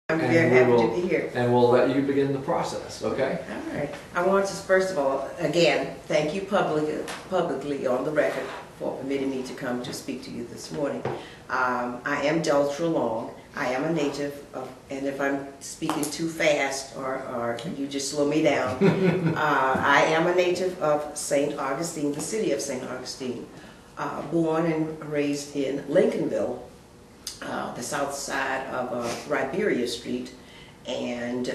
I'm very happy to be here. And we'll let you begin the process, okay? All right. I want to first of all, again, thank you publicly on the record for permitting me to come to speak to you this morning. I am Deltra Long. I am a native of, and if I'm speaking too fast or you just slow me down, I am a native of St. Augustine, the city of St. Augustine. Born and raised in Lincolnville, the south side of Riberia Street, and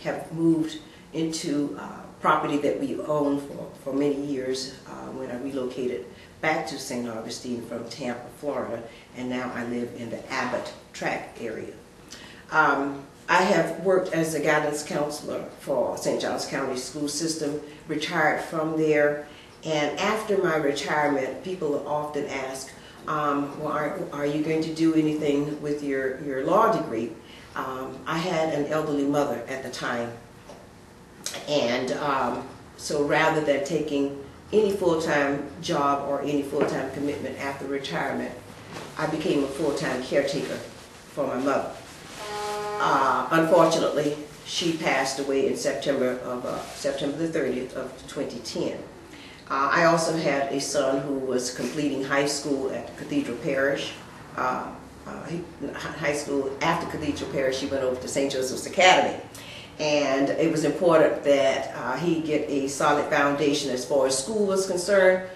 have moved into property that we owned for many years when I relocated back to St. Augustine from Tampa, Florida, and now I live in the Abbott Track area. I have worked as a guidance counselor for St. Johns County School System, retired from there, and after my retirement, people often ask, well, are you going to do anything with your law degree? I had an elderly mother at the time, and so rather than taking any full-time job or any full-time commitment after retirement, I became a full-time caretaker for my mother. Unfortunately, she passed away in September the 30th of 2010. I also had a son who was completing high school at Cathedral Parish. High school after Cathedral Parish, he went over to St. Joseph's Academy. And it was important that he get a solid foundation as far as school was concerned.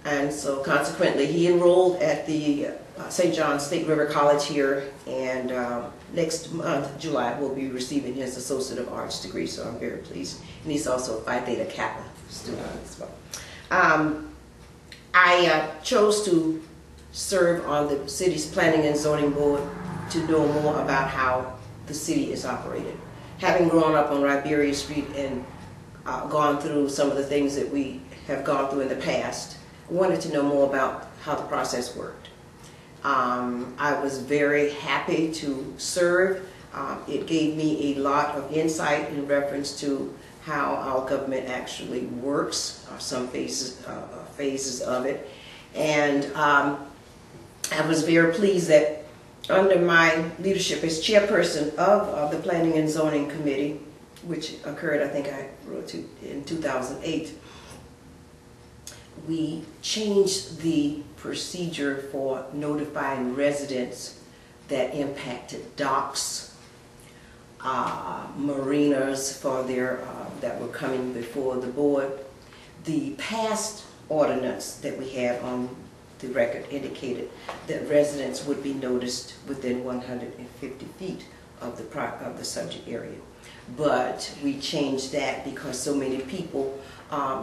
And so consequently, he enrolled at the St. John's State River College here, and next month, July, will be receiving his Associate of Arts degree, so I'm very pleased. And he's also a Phi Theta Kappa student as well. I chose to serve on the city's Planning and Zoning Board to know more about how the city is operated. Having grown up on Riberia Street and gone through some of the things that we have gone through in the past, I wanted to know more about how the process worked. I was very happy to serve. It gave me a lot of insight in reference to how our government actually works, or some phases of it. And I was very pleased that under my leadership as chairperson of the Planning and Zoning Committee, which occurred, I think I wrote in 2008, we changed the procedure for notifying residents that impacted docks, marinas for their that were coming before the board. The past ordinance that we had on the record indicated that residents would be noticed within 150 feet of the subject area. But we changed that because so many people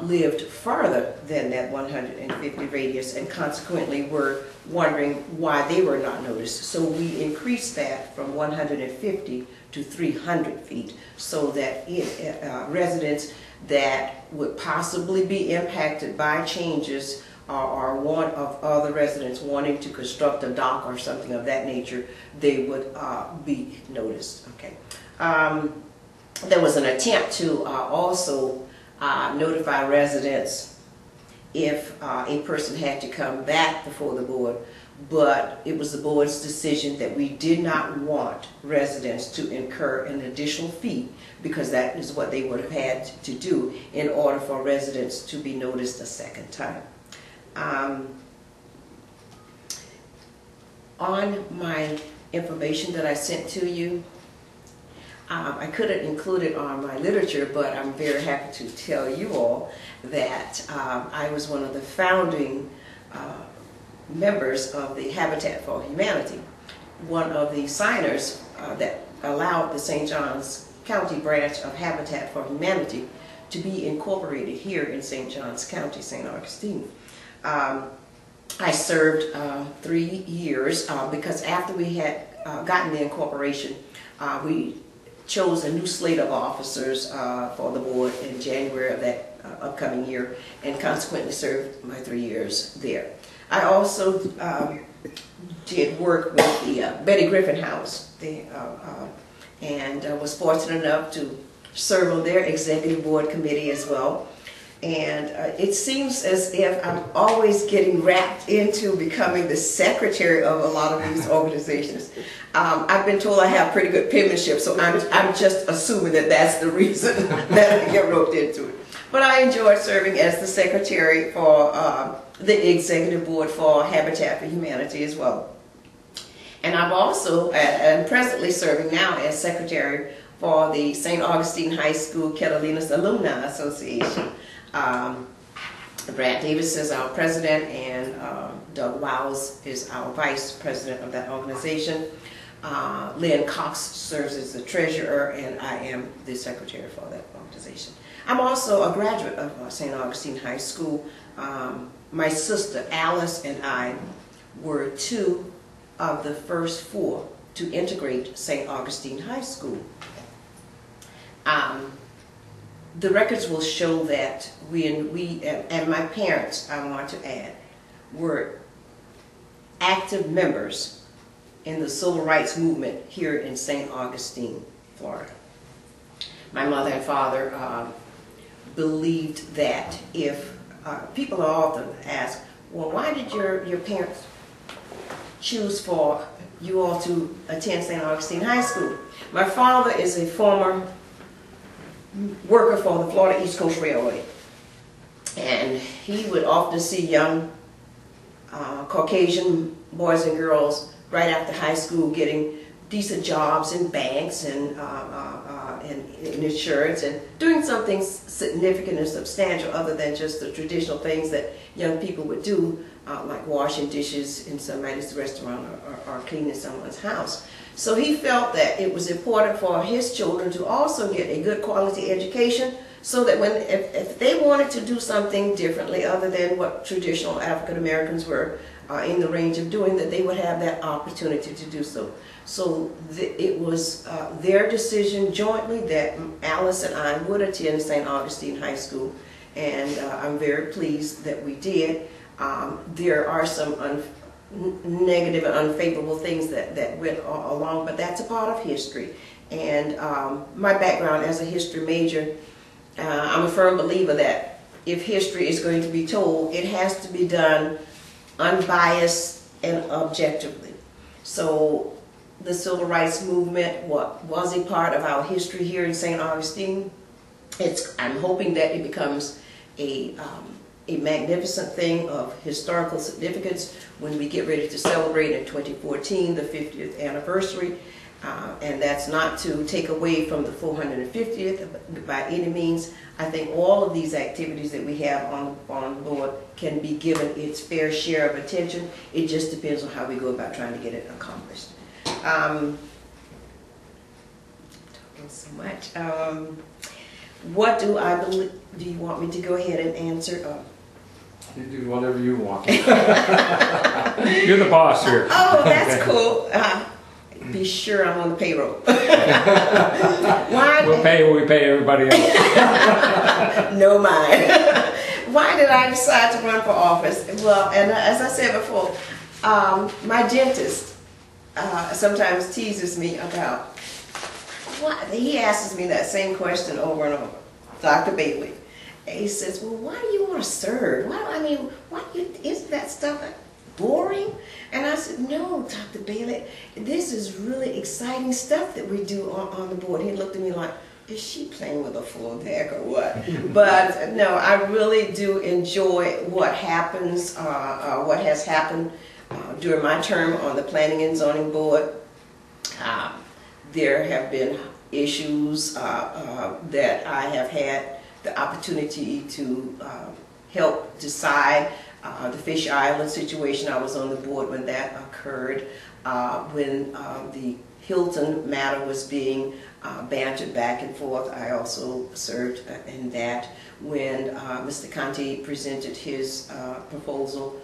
lived farther than that 150 radius, and consequently were wondering why they were not noticed. So we increased that from 150 to 300 feet, so that residents that would possibly be impacted by changes or one of other residents wanting to construct a dock or something of that nature, they would be noticed. Okay. There was an attempt to also notify residents if a person had to come back before the board, but it was the board's decision that we did not want residents to incur an additional fee, because that is what they would have had to do in order for residents to be noticed a second time. On my information that I sent to you, I couldn't include it on my literature, but I'm very happy to tell you all that I was one of the founding members of the Habitat for Humanity, one of the signers that allowed the St. Johns County branch of Habitat for Humanity to be incorporated here in St. Johns County, St. Augustine. I served 3 years because after we had gotten the incorporation, we chose a new slate of officers for the board in January of that upcoming year, and consequently served my 3 years there. I also did work with the Betty Griffin House, and was fortunate enough to serve on their executive board committee as well. And it seems as if I'm always getting wrapped into becoming the secretary of a lot of these organizations. I've been told I have pretty good penmanship, so I'm just assuming that that's the reason that I get roped into it. But I enjoyed serving as the secretary for the executive board for Habitat for Humanity as well. And I'm also, and presently serving now as secretary for the St. Augustine High School Catalinas Alumni Association. Brad Davis is our president, and Doug Wiles is our vice president of that organization. Lynn Cox serves as the treasurer, and I am the secretary for that organization. I'm also a graduate of St. Augustine High School. My sister Alice and I were two of the first four to integrate St. Augustine High School. The records will show that we and my parents, I want to add, were active members in the civil rights movement here in St. Augustine, Florida. My mother and father believed that if people are often asked, well, why did your parents choose for you all to attend St. Augustine High School? My father is a former worker for the Florida East Coast Railway, and he would often see young Caucasian boys and girls right after high school getting decent jobs in banks and in insurance and doing something significant and substantial other than just the traditional things that young people would do, like washing dishes in somebody's restaurant or cleaning someone's house. So he felt that it was important for his children to also get a good quality education, so that if they wanted to do something differently other than what traditional African Americans were in the range of doing, that they would have that opportunity to do so. So it was their decision jointly that Alice and I would attend St. Augustine High School, and I'm very pleased that we did. There are some negative and unfavorable things that went along, but that's a part of history. And my background as a history major, I'm a firm believer that if history is going to be told, it has to be done unbiased and objectively. So the civil rights movement was a part of our history here in St. Augustine. I'm hoping that it becomes a magnificent thing of historical significance when we get ready to celebrate in 2014 the 50th anniversary. And that's not to take away from the 450th by any means. I think all of these activities that we have on board can be given its fair share of attention. It just depends on how we go about trying to get it accomplished. Talking so much. What do I believe? Do you want me to go ahead and answer? You do whatever you want. You're the boss here. Oh, that's cool. Be sure I'm on the payroll. We'll pay what we pay everybody else. No mind. Why did I decide to run for office? Well, and as I said before, my dentist sometimes teases me about what. He asks me that same question over and over. Dr. Bailey. And he says, well, why do you want to serve? Isn't that stuff boring? And I said, no, Dr. Bailey, this is really exciting stuff that we do on the board. He looked at me like, is she playing with a full deck or what? But no, I really do enjoy what happens, what has happened during my term on the Planning and Zoning Board. There have been issues that I have had the opportunity to help decide. The Fish Island situation, I was on the board when that occurred. When the Hilton matter was being bantered back and forth, I also served in that. When Mr. Conte presented his proposal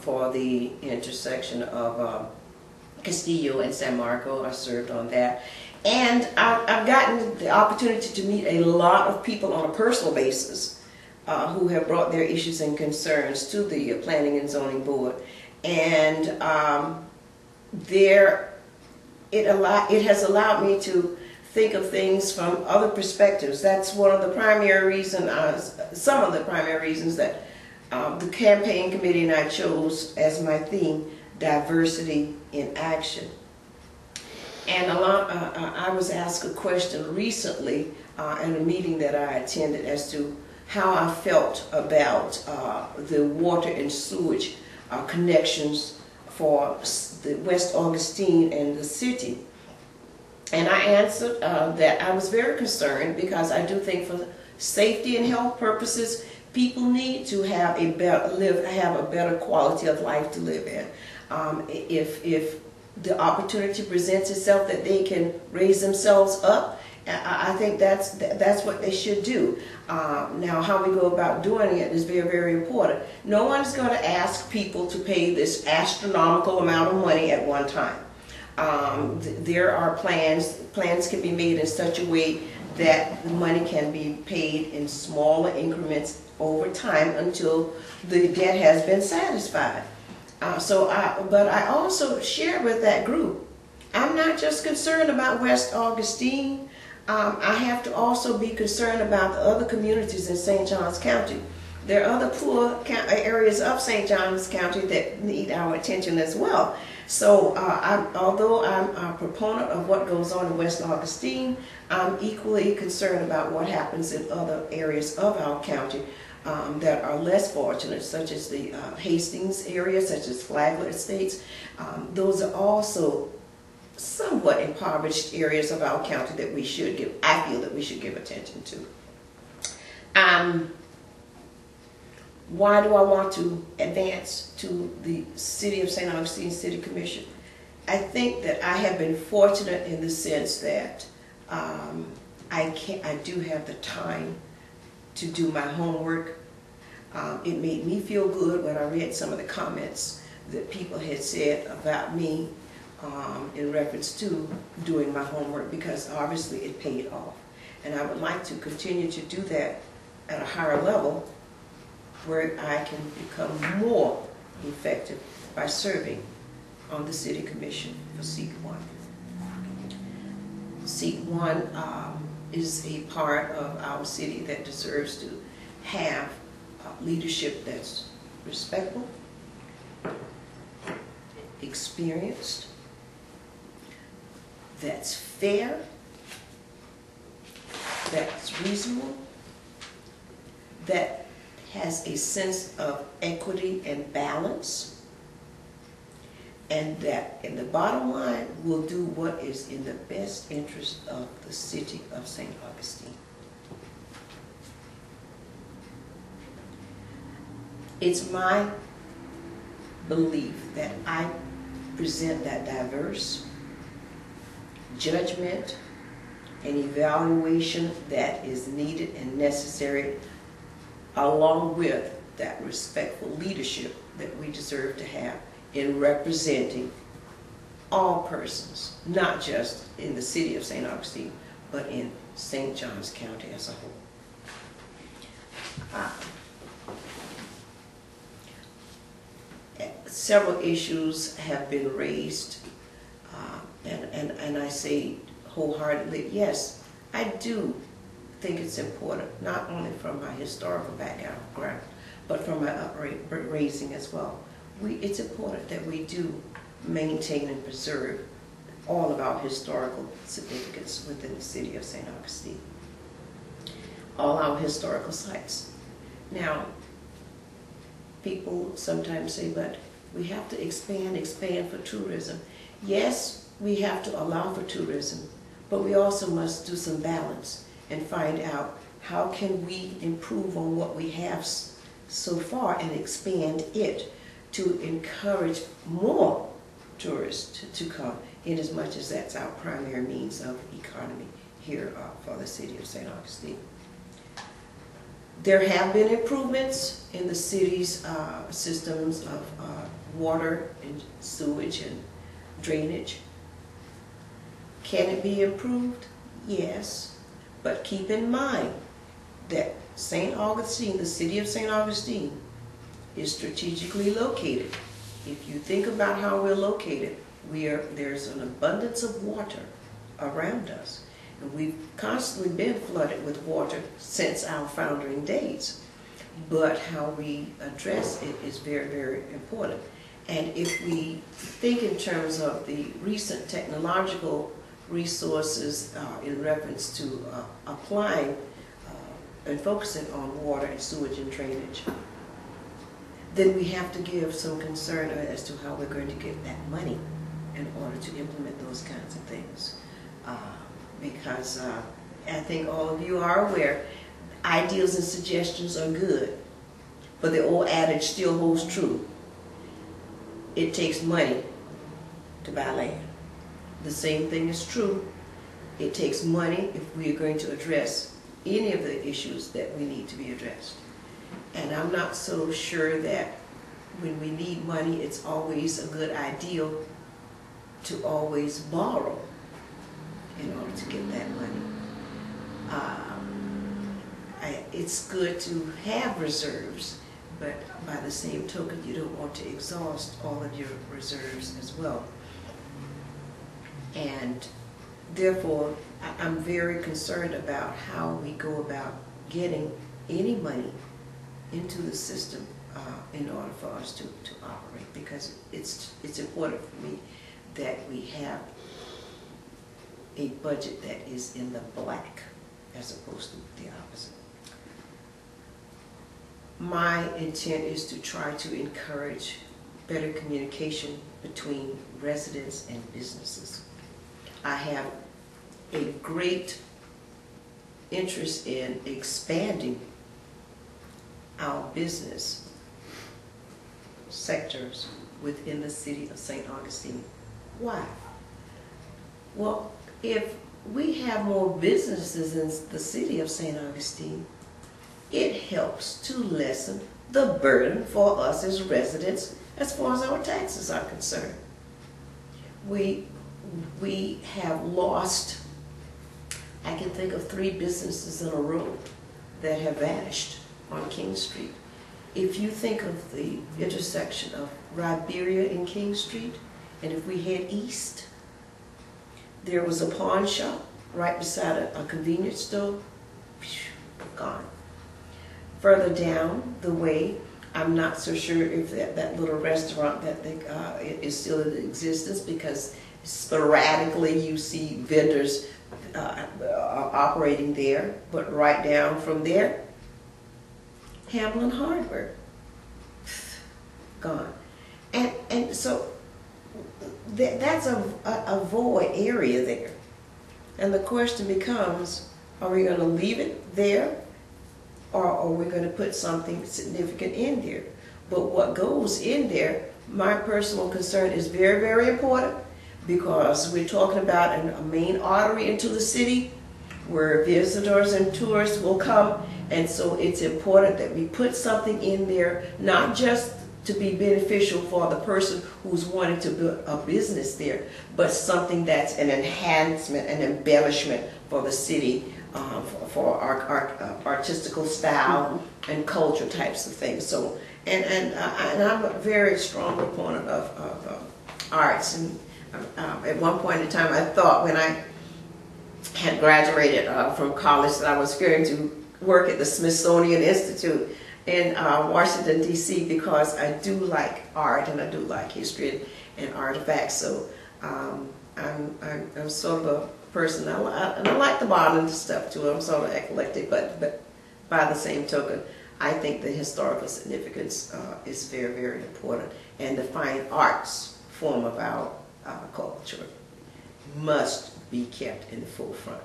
for the intersection of Castillo and San Marco, I served on that. And I've gotten the opportunity to meet a lot of people on a personal basis who have brought their issues and concerns to the Planning and Zoning Board. And it has allowed me to think of things from other perspectives. That's one of the primary reasons, some of the primary reasons that the campaign committee and I chose as my theme, diversity in action. And I was asked a question recently in a meeting that I attended as to how I felt about the water and sewage connections for the West Augustine and the city. And I answered that I was very concerned because I do think for safety and health purposes, people need to have a better quality of life to live in. If the opportunity presents itself that they can raise themselves up, I think that's what they should do. Now, how we go about doing it is very, very important. No one's going to ask people to pay this astronomical amount of money at one time. There are plans can be made in such a way that the money can be paid in smaller increments over time until the debt has been satisfied. But I also shared with that group, I'm not just concerned about West Augustine. I have to also be concerned about the other communities in St. Johns County. There are other poor areas of St. Johns County that need our attention as well. So although I'm a proponent of what goes on in West Augustine, I'm equally concerned about what happens in other areas of our county that are less fortunate, such as the Hastings area, such as Flagler Estates. Those are also somewhat impoverished areas of our county that we should give, I feel that we should give attention to. Why do I want to advance to the City of St. Augustine City Commission? I think that I have been fortunate in the sense that I do have the time to do my homework. It made me feel good when I read some of the comments that people had said about me in reference to doing my homework, because obviously it paid off. And I would like to continue to do that at a higher level where I can become more effective by serving on the City Commission for Seat 1. Seat 1 is a part of our city that deserves to have leadership that's respectful, experienced, that's fair, that's reasonable, that has a sense of equity and balance, and that in the bottom line will do what is in the best interest of the city of St. Augustine. It's my belief that I present that diverse judgment and evaluation that is needed and necessary, along with that respectful leadership that we deserve to have in representing all persons, not just in the city of St. Augustine, but in St. Johns County as a whole. Several issues have been raised, and I say wholeheartedly, yes, I do think it's important, not only from my historical background, but from my upbringing as well. It's important that we do maintain and preserve all of our historical significance within the city of St. Augustine, all our historical sites. Now, people sometimes say, but we have to expand for tourism. Yes, we have to allow for tourism, but we also must do some balance and find out how can we improve on what we have so far and expand it to encourage more tourists to come, in as much as that's our primary means of economy here for the city of St. Augustine. There have been improvements in the city's systems of water and sewage and drainage. Can it be improved? Yes, but keep in mind that St. Augustine, the city of St. Augustine, is strategically located. If you think about how we're located, there's an abundance of water around us. And we've constantly been flooded with water since our founding days. But how we address it is very, very important. And if we think in terms of the recent technological resources in reference to applying and focusing on water and sewage and drainage, then we have to give some concern as to how we're going to get that money in order to implement those kinds of things. Because I think all of you are aware, ideas and suggestions are good, but the old adage still holds true. It takes money to buy land. The same thing is true. It takes money if we are going to address any of the issues that we need to be addressed. And I'm not so sure that when we need money, it's always a good idea to always borrow in order to get that money. It's good to have reserves, but by the same token, you don't want to exhaust all of your reserves as well. And therefore, I'm very concerned about how we go about getting any money into the system in order for us to operate, because it's important for me that we have a budget that is in the black as opposed to the opposite. My intent is to try to encourage better communication between residents and businesses. I have a great interest in expanding our business sectors within the city of St. Augustine. Why? Well, if we have more businesses in the city of St. Augustine, it helps to lessen the burden for us as residents as far as our taxes are concerned. We have lost, I can think of 3 businesses in a row that have vanished on King Street. If you think of the intersection of Riberia and King Street, and if we head east, there was a pawn shop right beside a convenience store, gone. Further down the way, I'm not so sure if that little restaurant that is still in existence, because sporadically you see vendors operating there. But right down from there, Hamlin Hardware, gone. And so that's a void area there. And the question becomes, are we going to leave it there, or are we going to put something significant in there? But what goes in there, my personal concern, is very, very important, because we're talking about a main artery into the city where visitors and tourists will come. And so it's important that we put something in there, not just to be beneficial for the person who's wanting to build a business there, but something that's an enhancement, an embellishment for the city, for our artistical style and culture types of things. So, and I'm a very strong proponent of arts. And at one point in time, I thought when I had graduated from college that I was going to work at the Smithsonian Institute in Washington, D.C., because I do like art and I do like history and artifacts. So I'm sort of a person, and I like the modern stuff too. I'm sort of eclectic, but by the same token, I think the historical significance is very, very important. And the fine arts form of our culture must be kept in the forefront.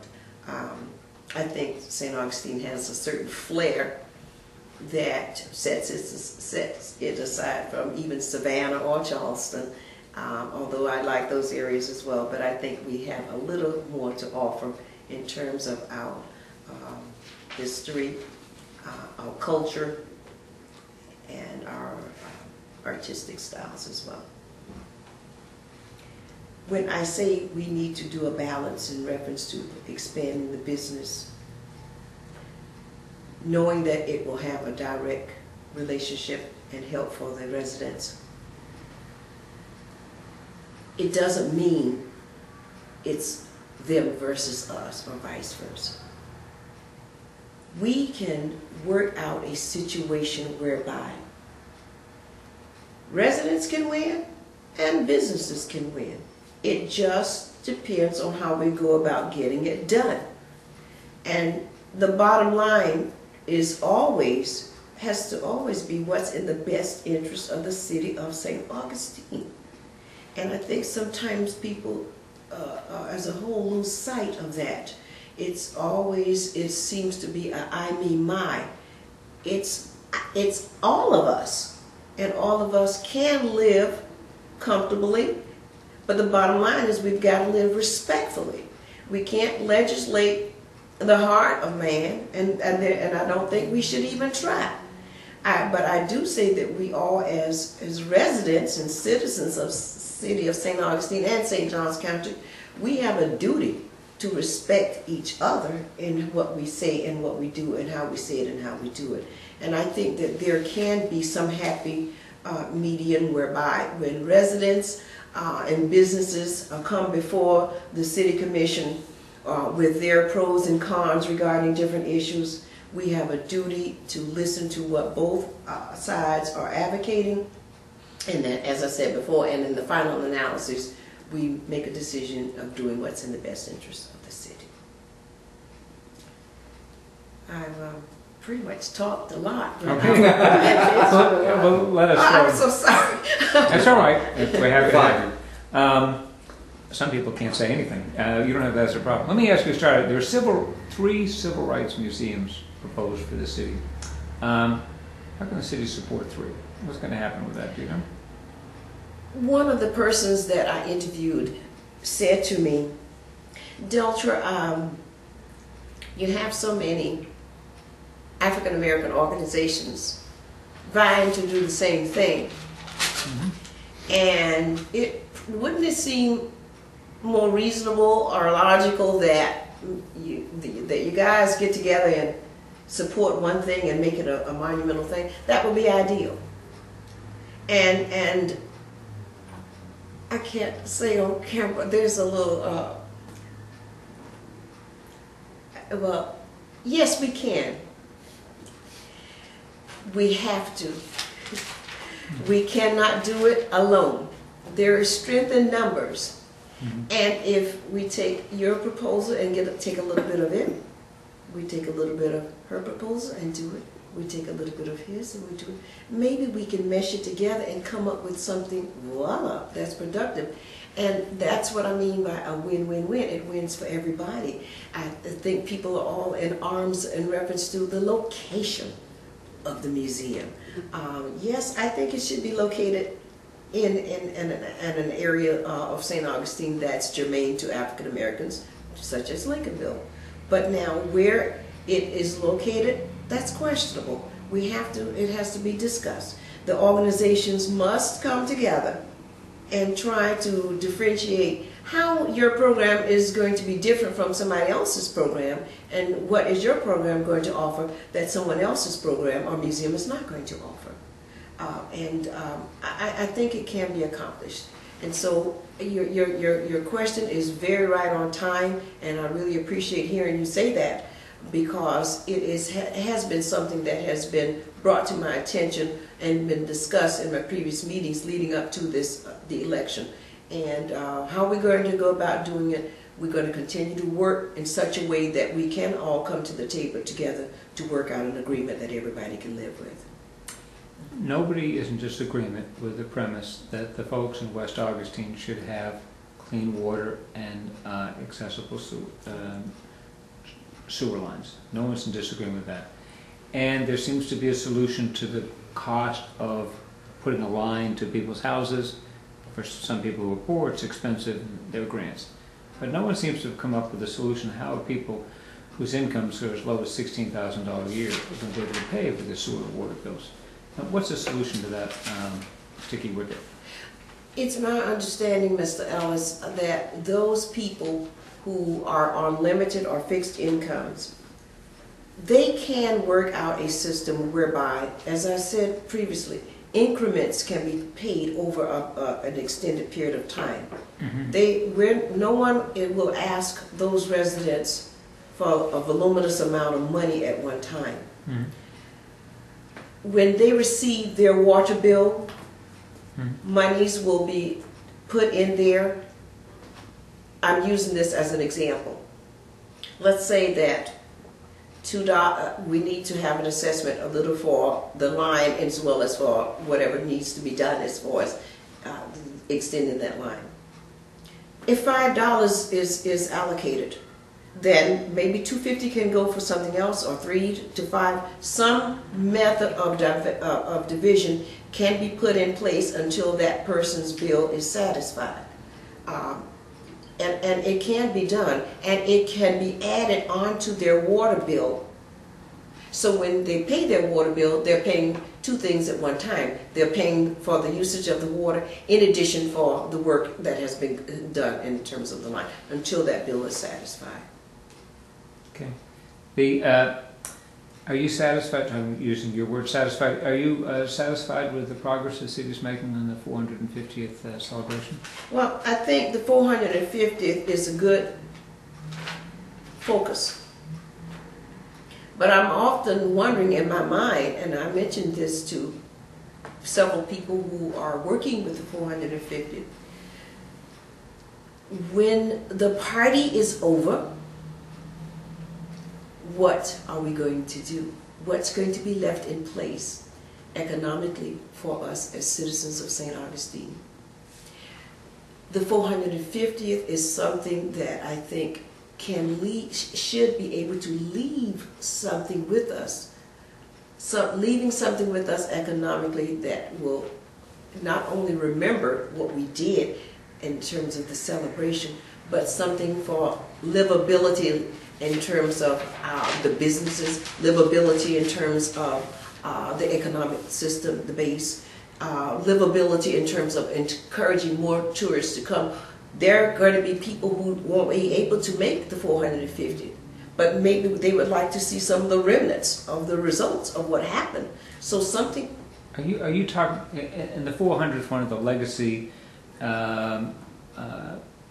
I think St. Augustine has a certain flair that sets it aside from even Savannah or Charleston, although I like those areas as well. But I think we have a little more to offer in terms of our history, our culture, and our artistic styles as well. When I say we need to do a balance in reference to expanding the business, knowing that it will have a direct relationship and help for the residents, it doesn't mean it's them versus us, or vice versa. We can work out a situation whereby residents can win and businesses can win. It just depends on how we go about getting it done. And the bottom line is has to always be what's in the best interest of the city of St. Augustine. And I think sometimes people as a whole lose sight of that. It seems to be a I, me, my. It's all of us, and all of us can live comfortably, but the bottom line is we've got to live respectfully. We can't legislate the heart of man, and I don't think we should even try. But I do say that we all, as residents and citizens of the city of St. Augustine and St. Johns County, we have a duty to respect each other in what we say and what we do and how we say it and how we do it. And I think that there can be some happy median whereby when residents and businesses come before the city commission with their pros and cons regarding different issues, we have a duty to listen to what both sides are advocating, and then, as I said before, and in the final analysis, we make a decision of doing what's in the best interest of the city. I've pretty much talked a lot. Okay. Well, let us. I'm so sorry. That's all right. We're happy to have you. Some people can't say anything. You don't have that as a problem. Let me ask you to start. There are 3 civil rights museums proposed for the city. How can the city support 3? What's going to happen with that, do you know? One of the persons that I interviewed said to me, Deltra, you have so many African American organizations vying to do the same thing. Mm-hmm. And wouldn't it seem more reasonable or logical that you guys get together and support one thing and make it a monumental thing? That would be ideal. And I can't say on camera, there's a little, well, yes, we can. We have to. We cannot do it alone. There is strength in numbers. Mm-hmm. And if we take your proposal and take a little bit of it, we take a little bit of her proposal and do it, we take a little bit of his and we do it, maybe we can mesh it together and come up with something, voila, that's productive. And that's what I mean by a win-win-win. It wins for everybody. I think people are all in arms in reference to the location of the museum. Yes, I think it should be located in an area of St. Augustine that's germane to African Americans, such as Lincolnville. But now where it is located, that's questionable. It has to be discussed. The organizations must come together and try to differentiate how your program is going to be different from somebody else's program, and what is your program going to offer that someone else's program or museum is not going to offer. I think it can be accomplished. And so your question is very right on time, and I really appreciate hearing you say that, because it has been something that has been brought to my attention and been discussed in my previous meetings leading up to the election. And how we're going to go about doing it, we're going to continue to work in such a way that we can all come to the table together to work out an agreement that everybody can live with. Nobody is in disagreement with the premise that the folks in West Augustine should have clean water and accessible sewer lines. No one's in disagreement with that. And there seems to be a solution to the cost of putting a line to people's houses. For some people who are poor, it's expensive, there are grants. But no one seems to have come up with a solution how people whose incomes are as low as $16,000 a year are going to be able to pay for the sewer and water bills. Now, what's the solution to that sticky wicket? It's my understanding, Mr. Ellis, that those people who are on limited or fixed incomes, they can work out a system whereby, as I said previously, increments can be paid over an extended period of time. Mhm. No one will ask those residents for a voluminous amount of money at one time. Mhm. When they receive their water bill, Mhm. monies will be put in there. I'm using this as an example. Let's say that we need to have an assessment a little for the line as well as for whatever needs to be done as far as extending that line. If $5 is allocated, then maybe $250 can go for something else, or $3 to $5. Some method of division can be put in place until that person's bill is satisfied. And it can be done, and it can be added onto their water bill. So when they pay their water bill, they're paying two things at one time. They're paying for the usage of the water in addition for the work that has been done in terms of the line until that bill is satisfied. Okay. Are you satisfied, I'm using your word satisfied, are you satisfied with the progress the city is making on the 450th celebration? Well, I think the 450th is a good focus. But I'm often wondering in my mind, and I mentioned this to several people who are working with the 450th, when the party is over, what are we going to do? What's going to be left in place economically for us as citizens of St. Augustine? The 450th is something that I think should be able to leave something with us. Leaving something with us economically that will not only remember what we did in terms of the celebration, but something for livability in terms of the businesses, livability in terms of the economic system, the base, livability in terms of encouraging more tourists to come. There are going to be people who won't be able to make the 450, but maybe they would like to see some of the remnants of the results of what happened. So something. Are you talking in the 400th one of the legacy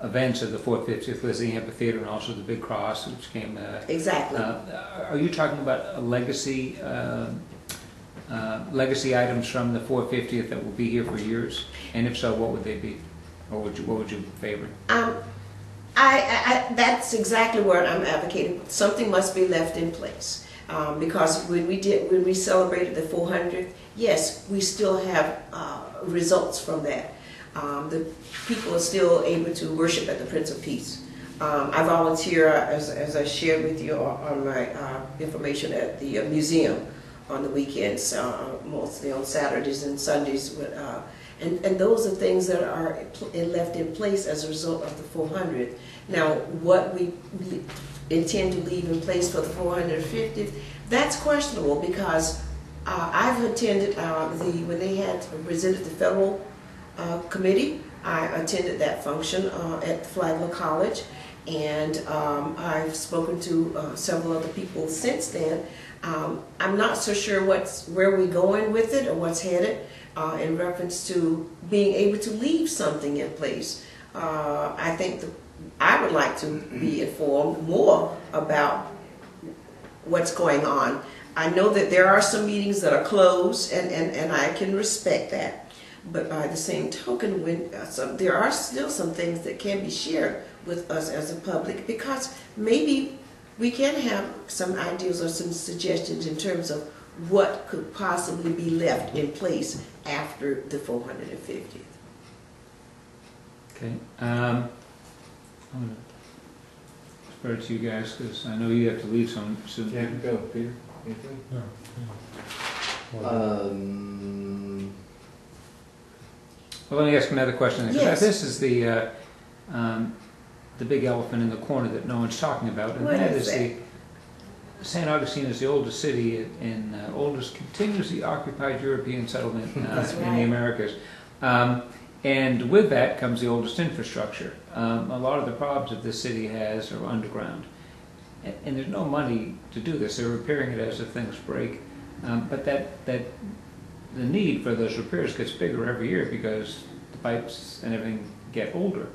events of the 450th was the amphitheater and also the big cross, which came. Exactly. Are you talking about a legacy items from the 450th that will be here for years? And if so, what would they be? Or what would you favor? That's exactly what I'm advocating. Something must be left in place because when we celebrated the 400th, yes, we still have results from that. The people are still able to worship at the Prince of Peace. I volunteer, as I shared with you on my information, at the museum on the weekends, mostly on Saturdays and Sundays. And those are things that are left in place as a result of the 400th. Now, what we intend to leave in place for the 450th, that's questionable because I've attended when they had presented the federal committee. I attended that function at Flagler College, and I've spoken to several other people since then. I'm not so sure where we're going with it or what's headed in reference to being able to leave something in place. I think I would like to be informed more about what's going on. I know that there are some meetings that are closed, and I can respect that. But by the same token, there are still some things that can be shared with us as a public, because maybe we can have some ideas or some suggestions in terms of what could possibly be left in place after the 450th. Okay. I'm going to defer to you guys because I know you have to leave soon. You have to go, Peter. Anything? Well, let me ask another question. Yes. This is the big elephant in the corner that no one's talking about, and What that is is that? St. Augustine is the oldest city in oldest continuously occupied European settlement in the Americas. And with that comes the oldest infrastructure. A lot of the problems that this city has are underground. And there's no money to do this. They're repairing it as if things break. But that the need for those repairs gets bigger every year because the pipes and everything get older.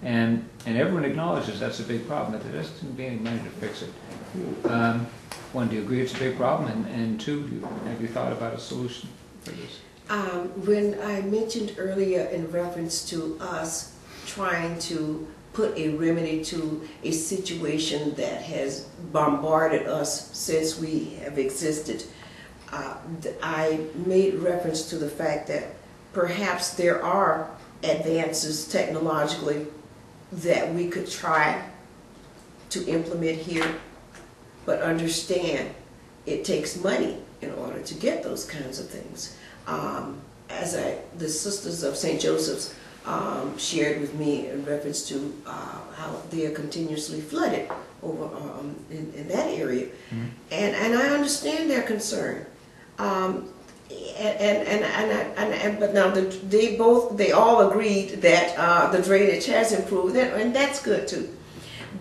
And everyone acknowledges that's a big problem, but there doesn't seem to be any money to fix it. One, do you agree it's a big problem? And two, have you thought about a solution for this? When I mentioned earlier in reference to us trying to put a remedy to a situation that has bombarded us since we have existed, I made reference to the fact that perhaps there are advances technologically that we could try to implement here, but understand it takes money in order to get those kinds of things. The Sisters of St. Joseph's shared with me in reference to how they are continuously flooded over in that area, and I understand their concern. But now they all agreed that the drainage has improved, and that's good too.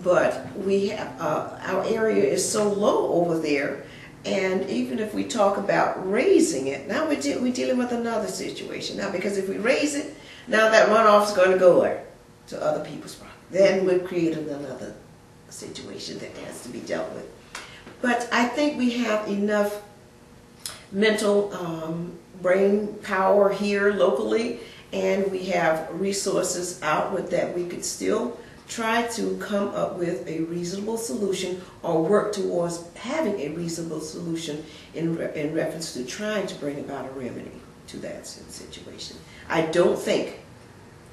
But we have our area is so low over there, and even if we talk about raising it, now we're dealing with another situation now, because if we raise it, now that runoff is going to go where? To other people's property. Then we've created another situation that has to be dealt with. But I think we have enough mental brain power here locally, and we have resources outward that we could still try to come up with a reasonable solution, or work towards having a reasonable solution in reference to trying to bring about a remedy to that situation. I don't think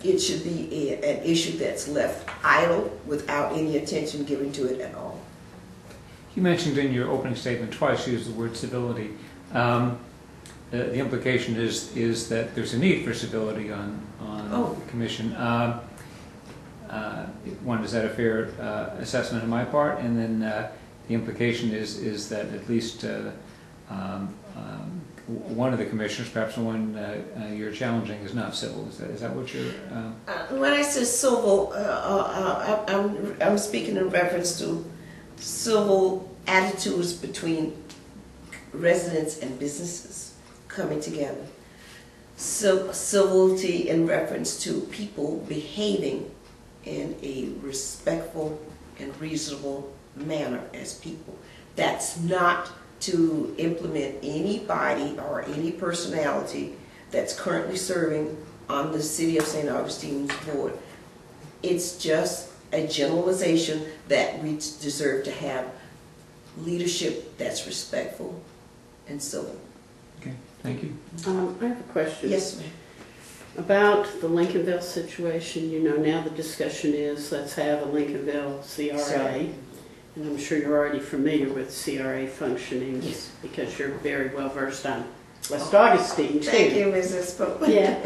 it should be an issue that's left idle without any attention given to it at all. You mentioned in your opening statement twice, you used the word civility. The implication is that there's a need for civility on the commission. One, is that a fair assessment on my part? And then the implication is that at least one of the commissioners, perhaps the one you're challenging, is not civil. Is that what you're... When I say civil, I'm speaking in reference to civil attitudes between residents and businesses coming together. So civility in reference to people behaving in a respectful and reasonable manner as people. That's not to implement anybody or any personality that's currently serving on the City of St. Augustine's board. It's just a generalization that we deserve to have leadership that's respectful and civil. Okay, thank you. I have a question. Yes, ma'am. About the Lincolnville situation. You know, now the discussion is, let's have a Lincolnville CRA. Sorry. And I'm sure you're already familiar with CRA functioning, Yes, because you're very well versed on West Augustine too. thank you, Mrs. Pope. Yeah.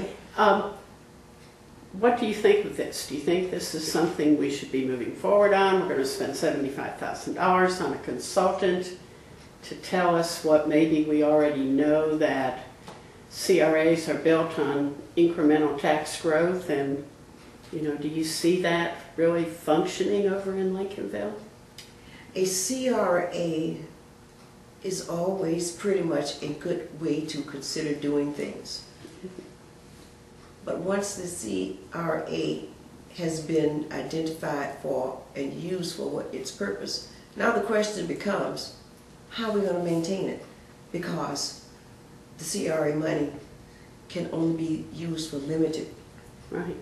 What do you think of this? Do you think this is something we should be moving forward on? We're going to spend $75,000 on a consultant to tell us what maybe we already know, that CRAs are built on incremental tax growth, and do you see that really functioning over in Lincolnville? A CRA is always pretty much a good way to consider doing things. But once the CRA has been identified for and used for its purpose, now the question becomes, how are we going to maintain it? Because the CRA money can only be used for limited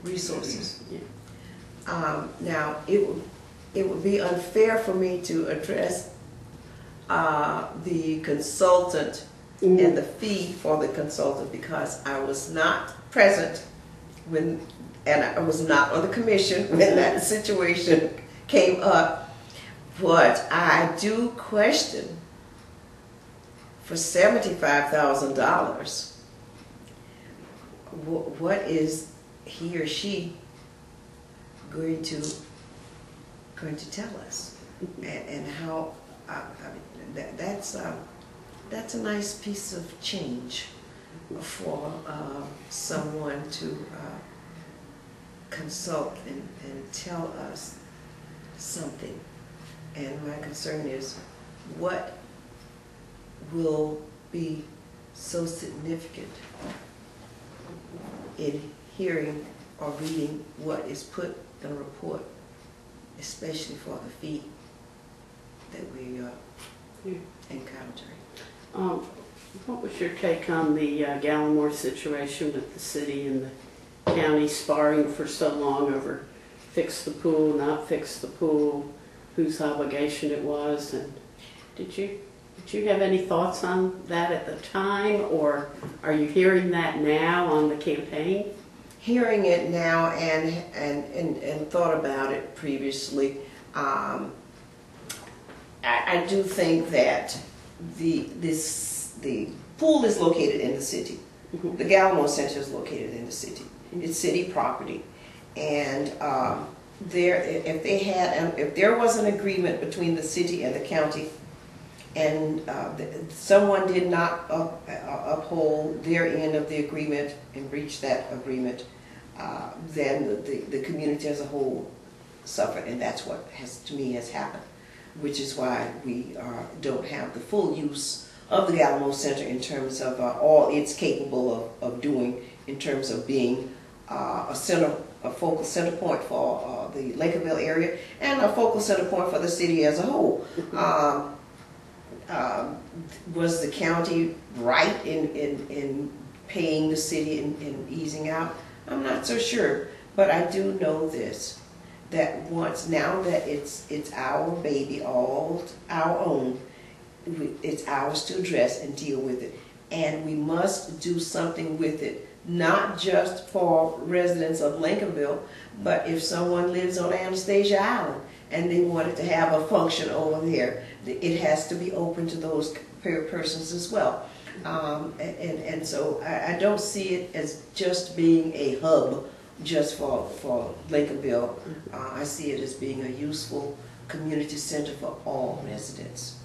resources. Yeah. Now, it would be unfair for me to address the consultant and the fee for the consultant, because I was not present and I was not on the commission when that situation came up. But I do question, for $75,000, what is he or she going to tell us, and how? That's a nice piece of change for someone to consult and tell us something. And my concern is, what will be so significant in hearing or reading what is put in a report, especially for the fee that we encountering. What was your take on the Gallimore situation with the city and the county sparring for so long over fix the pool, not fix the pool, whose obligation it was? And did you have any thoughts on that at the time, or are you hearing that now on the campaign? Hearing it now and thought about it previously, I do think that the pool is located in the city. Mm-hmm. The Gallimore Center is located in the city. It's city property, and if there was an agreement between the city and the county, and someone did not uphold their end of the agreement and reach that agreement, then the community as a whole suffered, and that's what to me has happened, which is why we don't have the full use of the Gallimore Center in terms of all it's capable of doing in terms of being a focal center point for the Lincolnville area and a focal center point for the city as a whole. Was the county right in paying the city and easing out? I'm not so sure, but I do know this, that now that it's our baby, all our own, it's ours to address and deal with it, and we must do something with it, not just for residents of Lincolnville, but if someone lives on Anastasia Island and they wanted to have a function over there, it has to be open to those persons as well. And so I don't see it as just being a hub just for Lincolnville. I see it as being a useful community center for all residents.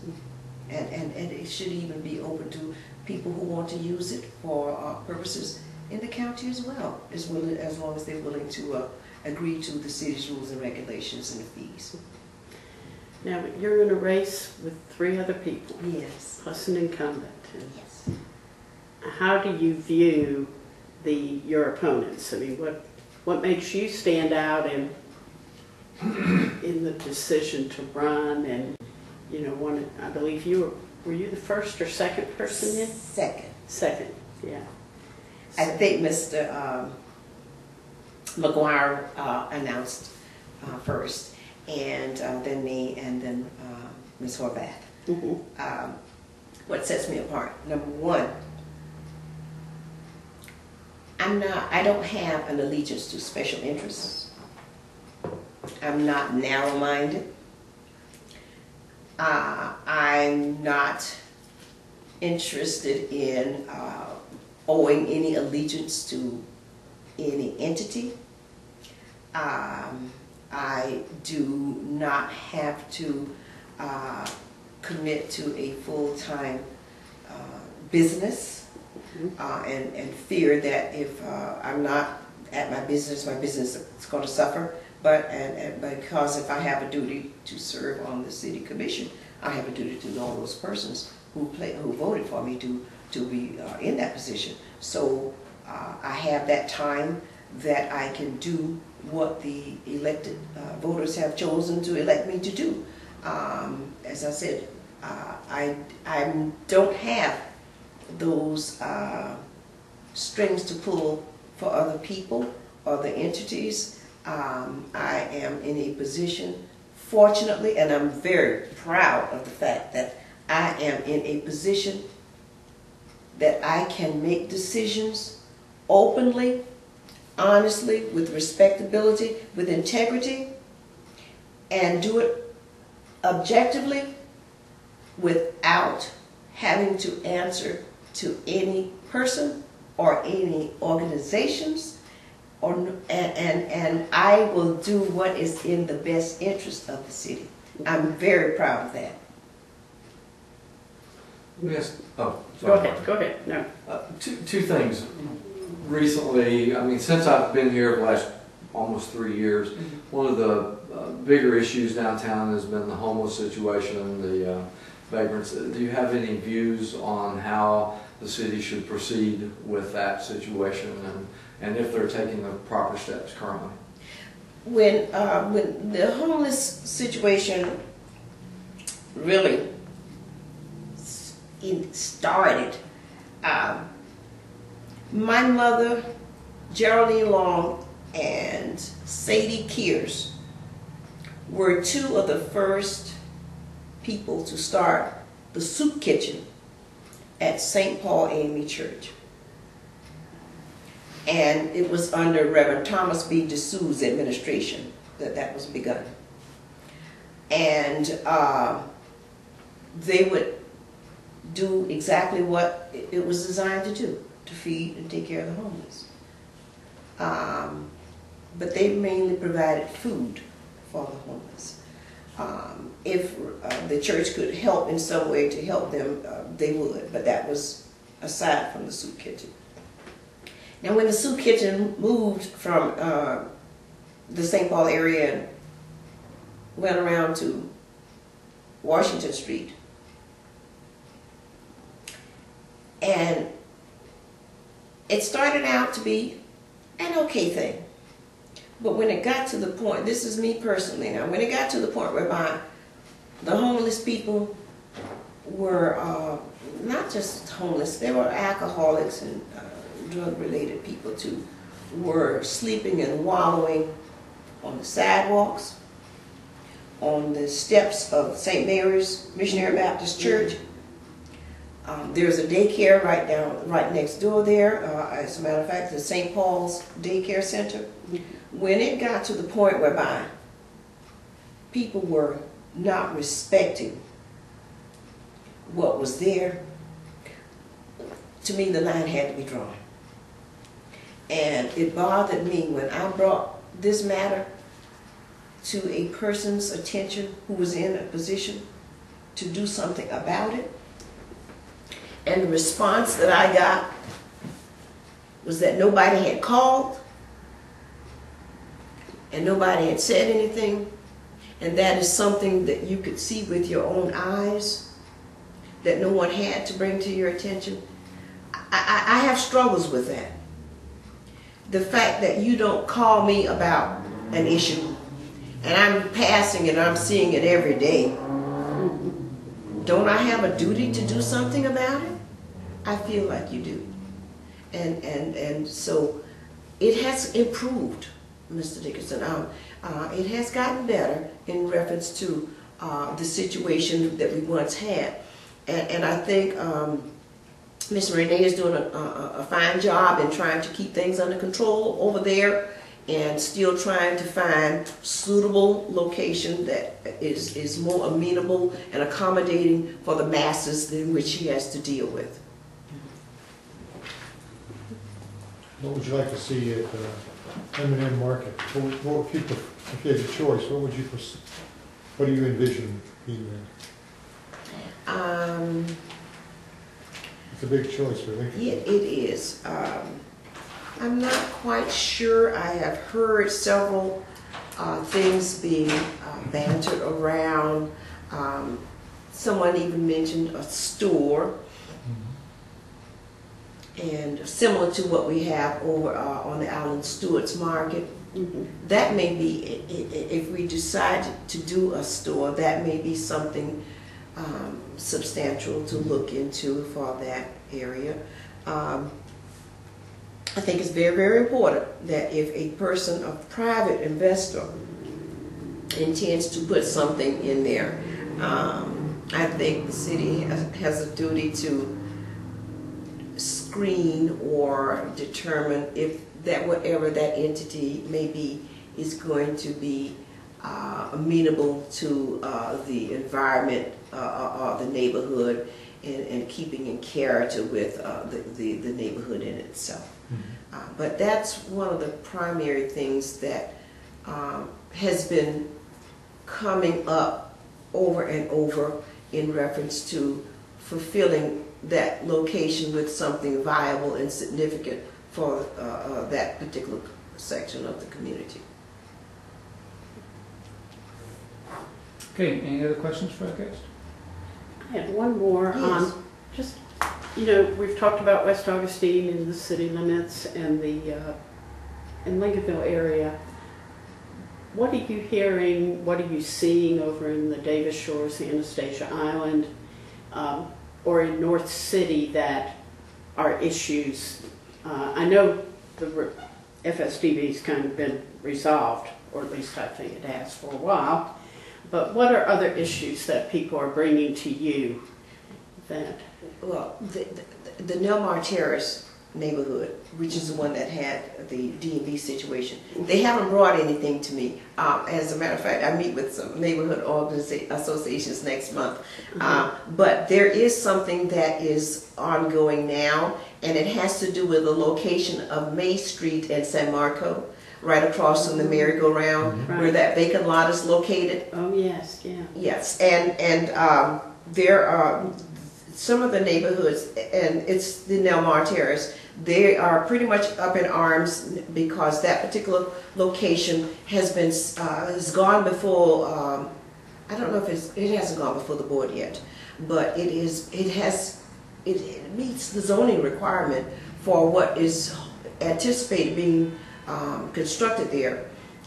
And it should even be open to people who want to use it for purposes in the county as well, as long as they're willing to agree to the city's rules and regulations and the fees. Now, you're in a race with 3 other people. Yes. Plus an incumbent. Yes. How do you view your opponents? I mean, what makes you stand out in the decision to run? And I believe were you the first or second person in? Second. Second, yeah. I think Mr. McGuire announced first, and then me, and then Ms. Horvath. Mm-hmm. What sets me apart? Number one, I don't have an allegiance to special interests. I'm not narrow-minded. I'm not interested in owing any allegiance to any entity. I do not have to commit to a full-time business and fear that if I'm not at my business is going to suffer. But because if I have a duty to serve on the city commission, I have a duty to all those persons who voted for me to be in that position. So I have that time that I can do what the elected voters have chosen to elect me to do. As I said, I don't have those strings to pull for other people or the entities. I am in a position, fortunately, and I'm very proud of the fact that I am in a position that I can make decisions openly, honestly, with respectability, with integrity, and do it objectively without having to answer to any person or any organizations. And I will do what is in the best interest of the city. I'm very proud of that. Yes. Oh, Go sorry. ahead. Go ahead. No. Two things. Recently, I mean, since I've been here the last almost 3 years, one of the bigger issues downtown has been the homeless situation, the vagrants. Do you have any views on how the city should proceed with that situation, and if they're taking the proper steps currently? When the homeless situation really started, my mother, Geraldine Long, and Sadie Kears were two of the first people to start the soup kitchen at St. Paul AME Church. And it was under Reverend Thomas B. DeSue's administration that was begun. And they would do exactly what it was designed to do, to feed and take care of the homeless. But they mainly provided food for the homeless. If the church could help in some way to help them, they would, but that was aside from the soup kitchen. Now when the soup kitchen moved from the St. Paul area and went around to Washington Street, and it started out to be an okay thing. But when it got to the point, this is me personally now, when it got to the point whereby the homeless people were not just homeless, they were alcoholics and drug-related people too, were sleeping and wallowing on the sidewalks, on the steps of St. Mary's Missionary Baptist Church. There's a daycare right next door there. As a matter of fact, the St. Paul's Daycare Center. When it got to the point whereby people were not respecting what was there, to me the line had to be drawn. And it bothered me when I brought this matter to a person's attention who was in a position to do something about it. And the response that I got was that nobody had called and nobody had said anything. And that is something that you could see with your own eyes, that no one had to bring to your attention. I have struggles with that. The fact that you don't call me about an issue, and I'm passing it, I'm seeing it every day. Don't I have a duty to do something about it? I feel like you do. And so it has improved, Mr. Dickerson. It has gotten better in reference to the situation that we once had. And I think Ms. Renee is doing a fine job in trying to keep things under control over there, and still trying to find suitable location that is more amenable and accommodating for the masses in which she has to deal with. What would you like to see at M&M Market? What if you had a choice, what do you envision being there? It's a big choice, really. It is. I'm not quite sure. I have heard several things being bantered around. Someone even mentioned a store, and similar to what we have over on the Allen Stewart's Market. That may be, if we decide to do a store, that may be something substantial to look into for that area. I think it's very, very important that if a person, a private investor, intends to put something in there, I think the city has a duty to screen or determine if that whatever that entity may be is going to be amenable to the environment or the neighborhood, and keeping in character with the neighborhood in itself. But that's one of the primary things that has been coming up over and over in reference to fulfilling that location with something viable and significant for that particular section of the community. Okay, any other questions for our guest? I had one more Yes. on just, we've talked about West Augustine and the city limits and the in Lincolnville area. What are you hearing? What are you seeing over in the Davis Shores, the Anastasia Island, or in North City that are issues? I know the FSDB's kind of been resolved, or at least I think it has for a while. But what are other issues that people are bringing to you that? Well, the Nelmar Terrace neighborhood, which is the one that had the D&B situation, they haven't brought anything to me. As a matter of fact, I meet with some neighborhood associations next month. But there is something that is ongoing now, and it has to do with the location of May Street and San Marco, right across from the merry-go-round, where that vacant lot is located. Oh, yes, yeah. Yes, and there are some of the neighborhoods, and it's the Nelmar Terrace, they are pretty much up in arms because that particular location has been has gone before. I don't know if it hasn't gone before the board yet, but it meets the zoning requirement for what is anticipated being constructed there.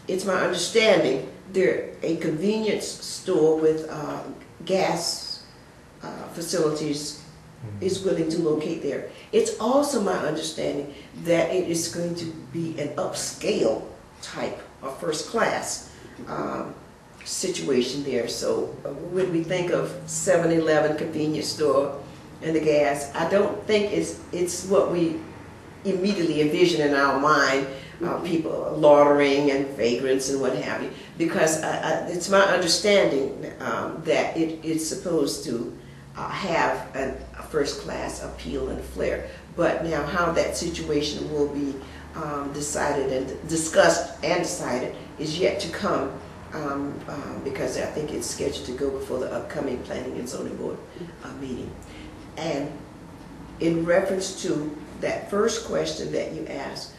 It's my understanding there a convenience store with gas facilities is willing to locate there. It's also my understanding that it is going to be an upscale type of first class situation there. So when we think of 7-Eleven convenience store and the gas, I don't think it's what we immediately envision in our mind. People laundering and vagrants and what have you, because it's my understanding that it's supposed to have a first-class appeal and flair. But now how that situation will be decided and discussed and decided is yet to come, because I think it's scheduled to go before the upcoming Planning and Zoning Board meeting. And in reference to that first question that you asked,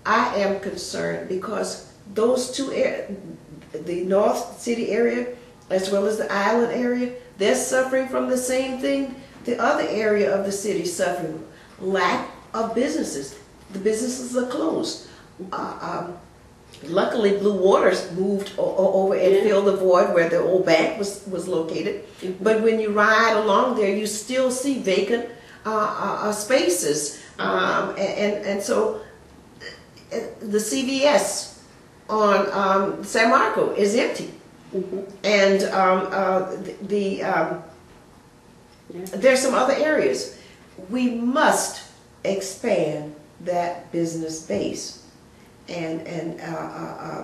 I am concerned because those two areas, the North City area as well as the island area, they're suffering from the same thing the other area of the city is suffering. Lack of businesses. The businesses are closed. Luckily, Blue Waters moved over and filled the void where the old bank was located. But when you ride along there, you still see vacant spaces. And so the CVS on San Marco is empty. And there's some other areas. We must expand that business base, and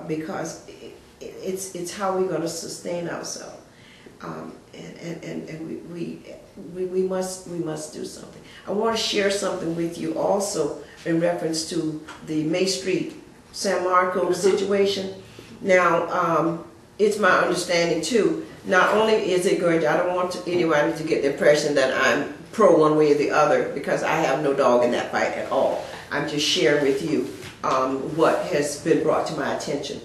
because it's how we're going to sustain ourselves. And we must do something. I want to share something with you also in reference to the May Street San Marco situation. Now, it's my understanding too, not only is it going to, I don't want anybody to get the impression that I'm pro one way or the other, because I have no dog in that fight at all. I'm just sharing with you what has been brought to my attention.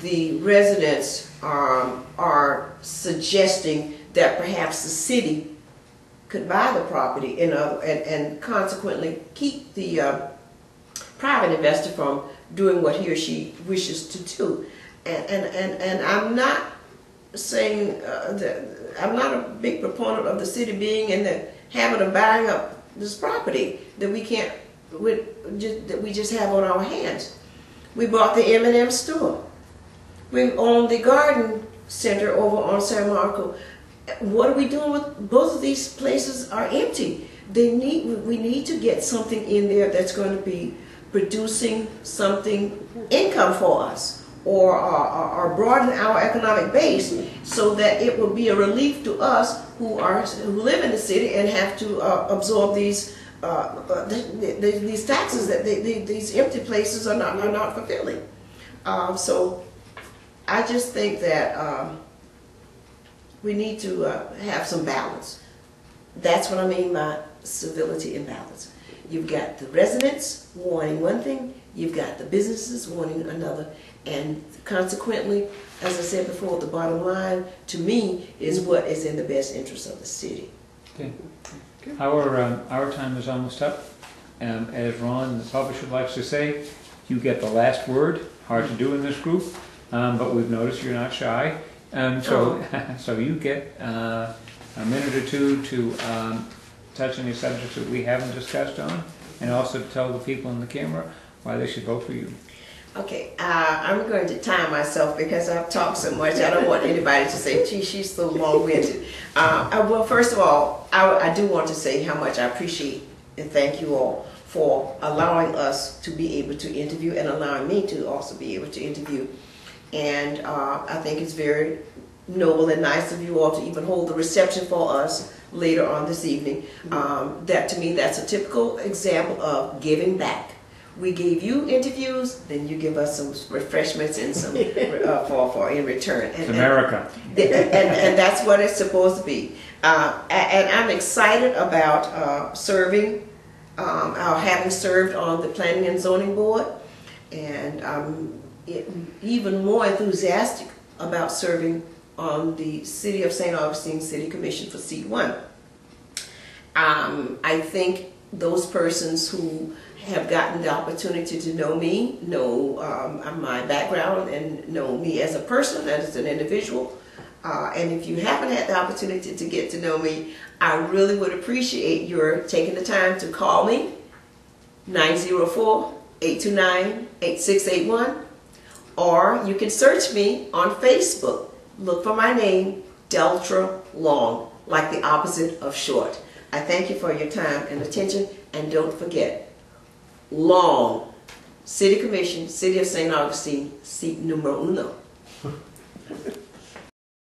The residents are suggesting that perhaps the city could buy the property and consequently keep the private investor from doing what he or she wishes to do. And I'm not saying that I'm not a big proponent of the city being in the habit of buying up this property that we can't, that we just have on our hands. We bought the M&M store. We own the garden center over on San Marco. What are we doing with both of these places? Are empty. We need to get something in there that's going to be producing something income for us, or broaden our economic base, so that it will be a relief to us who live in the city and have to absorb these taxes that these empty places are not fulfilling. So I just think that we need to have some balance. That's what I mean by civility and balance. You've got the residents wanting one thing, you've got the businesses wanting another, And consequently, as I said before, the bottom line to me is what is in the best interest of the city. Okay. Our time is almost up. As Ron, the publisher, likes to say, you get the last word. Hard to do in this group, but we've noticed you're not shy. So you get a minute or two to touch any subjects that we haven't discussed on, and also to tell the people in the camera why they should vote for you. Okay, I'm going to time myself because I've talked so much. I don't want anybody to say, gee, she's so long-winded. Well, first of all, I do want to say how much I appreciate and thank you all for allowing us to be able to interview and allowing me to also be able to interview. And I think it's very noble and nice of you all to even hold the reception for us later on this evening. That to me, that's a typical example of giving back. We gave you interviews, then you give us some refreshments and some for in return. It's America. And that's what it's supposed to be. And I'm excited about serving, having served on the Planning and Zoning Board, and I'm even more enthusiastic about serving on the City of St. Augustine City Commission for Seat 1. I think those persons who have gotten the opportunity to know me, know my background, and know me as a person, as an individual. And if you haven't had the opportunity to get to know me, I really would appreciate your taking the time to call me, 904-829-8681, or you can search me on Facebook. Look for my name, Deltra Long, like the opposite of short. I thank you for your time and attention, and don't forget, Long, City Commission, City of St. Augustine, seat numero uno.